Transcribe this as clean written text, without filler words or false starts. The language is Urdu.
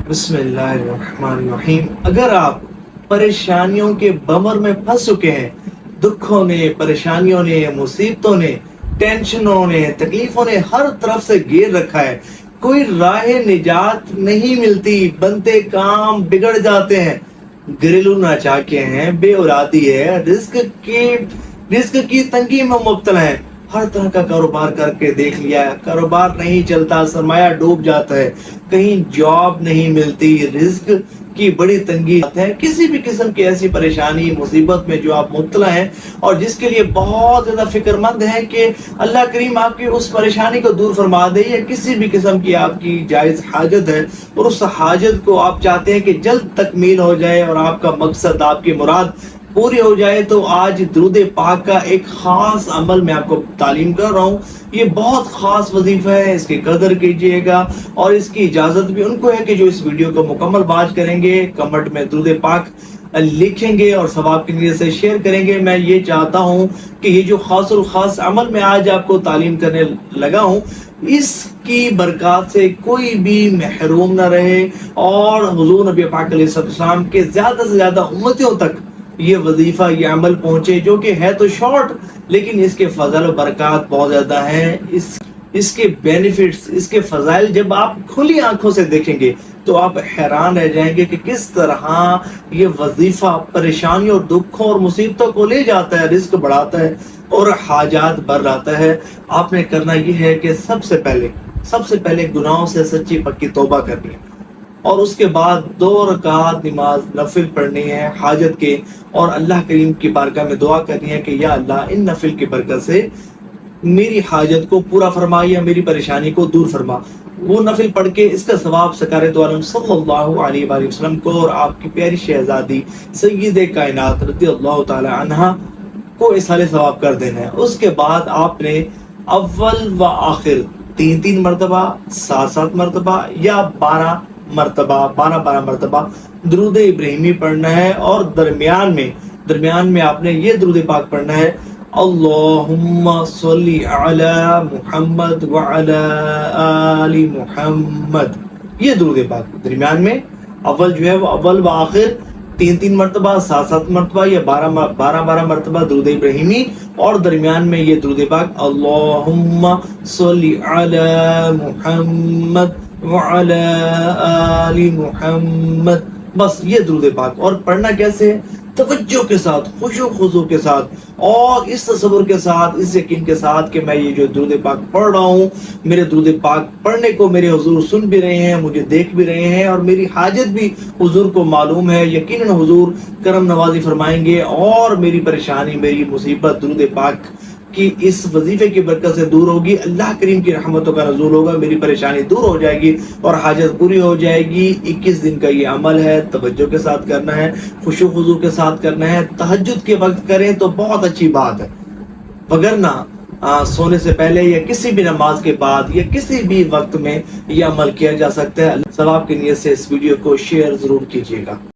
بسم اللہ الرحمن الرحیم۔ اگر آپ پریشانیوں کے بمر میں پھنس چکے ہیں، دکھوں نے، پریشانیوں نے، مصیبتوں نے، ٹینشنوں نے، تکلیفوں نے ہر طرف سے گھیر رکھا ہے، کوئی راہ نجات نہیں ملتی، بنتے کام بگڑ جاتے ہیں، گھریلو ناچاکیاں ہیں، بے اولادی ہے، رزق کی تنگی میں مبتلا ہے، ہر طرح کا کاروبار کر کے دیکھ لیا ہے، کاروبار نہیں چلتا، سرمایہ ڈوب جاتا ہے، کہیں جاب نہیں ملتی، رزق کی بڑی تنگی ہے، کسی بھی قسم کی ایسی پریشانی مصیبت میں جو آپ مبتلا ہیں اور جس کے لیے بہت زیادہ فکر مند ہیں کہ اللہ کریم آپ کی اس پریشانی کو دور فرما دے، یا کسی بھی قسم کی آپ کی جائز حاجت ہے اور اس حاجت کو آپ چاہتے ہیں کہ جلد تکمیل ہو جائے اور آپ کا مقصد، آپ کی مراد پوری ہو جائے، تو آج درود پاک کا ایک خاص عمل میں آپ کو تعلیم کر رہا ہوں۔ یہ بہت خاص وظیفہ ہے، اس کی قدر کیجئے گا، اور اس کی اجازت بھی ان کو ہے کہ جو اس ویڈیو کو مکمل واچ کریں گے، کمنٹ میں درود پاک لکھیں گے اور ثواب کی نیت سے شیئر کریں گے۔ میں یہ چاہتا ہوں کہ یہ جو خاص الخاص عمل میں آج آپ کو تعلیم کرنے لگا ہوں، اس کی برکات سے کوئی بھی محروم نہ رہے، اور حضور نبی پاک علیہ السلام کے زیادہ سے زیادہ امتیوں تک یہ وظیفہ، یہ عمل پہنچے، جو کہ ہے تو شارٹ لیکن اس کے فضل و برکات بہت زیادہ ہیں۔ اس کے بینیفٹس، اس کے فضائل جب آپ کھلی آنکھوں سے دیکھیں گے تو آپ حیران رہ جائیں گے کہ کس طرح یہ وظیفہ پریشانی اور دکھوں اور مصیبتوں کو لے جاتا ہے، رزق بڑھاتا ہے اور حاجات بھر لاتا ہے۔ آپ نے کرنا یہ ہے کہ سب سے پہلے گناہوں سے سچی پکی توبہ کرنی ہے، اور اس کے بعد 2 رکعت نماز نفل پڑھنی ہے حاجت کے، اور اللہ کریم کی بارگاہ میں دعا کرنی ہے کہ یا اللہ ان نفل کی برکت سے میری حاجت کو پورا فرما، یا میری پریشانی کو دور فرما۔ وہ نفل پڑھ کے اس کا ثواب سرکار دو عالم صلی اللہ علیہ وآلہ وسلم کو اور آپ کی پیاری شہزادی سید کائنات رضی اللہ تعالی عنہ کو اصحال ثواب کر دینا ہے۔ اس کے بعد آپ نے اول و آخر 3 مرتبہ، 7 مرتبہ یا 12 مرتبہ درود ابراہیمی پڑھنا ہے، اور درمیان میں آپ نے یہ درود پاک پڑھنا ہے: اللہم صلی علی محمد وعلی آل محمد۔ یہ درود پاک درمیان میں اول جو ہے وہ اول و آخر 3 مرتبہ، 7 مرتبہ یا 12 مرتبہ درود ابراہیمی، اور درمیان میں یہ درود پاک اللہم صلی علی محمد وعلی آل محمد۔ بس یہ درود پاک، اور پڑھنا کیسے ہے؟ توجہ کے ساتھ، خشوع خضوع کے ساتھ، اور اس تصور کے ساتھ، اس یقین کے ساتھ کہ میں یہ جو درود پاک پڑھ رہا ہوں، میرے درود پاک پڑھنے کو میرے حضور سن بھی رہے ہیں، مجھے دیکھ بھی رہے ہیں، اور میری حاجت بھی حضور کو معلوم ہے۔ یقیناً حضور کرم نوازی فرمائیں گے، اور میری پریشانی، میری مصیبت درود پاک کہ اس وظیفے کی برکت سے دور ہوگی، اللہ کریم کی رحمتوں کا نزول ہوگا، میری پریشانی دور ہو جائے گی اور حاجت پوری ہو جائے گی۔ 21 دن کا یہ عمل ہے، توجہ کے ساتھ کرنا ہے، خشوع خضوع کے ساتھ کرنا ہے، تہجد کے وقت کریں تو بہت اچھی بات ہے، وگرنہ سونے سے پہلے یا کسی بھی نماز کے بعد یا کسی بھی وقت میں یہ عمل کیا جا سکتا ہے۔ ثواب کی نیت سے اس ویڈیو کو شیئر ضرور کیجیے گا۔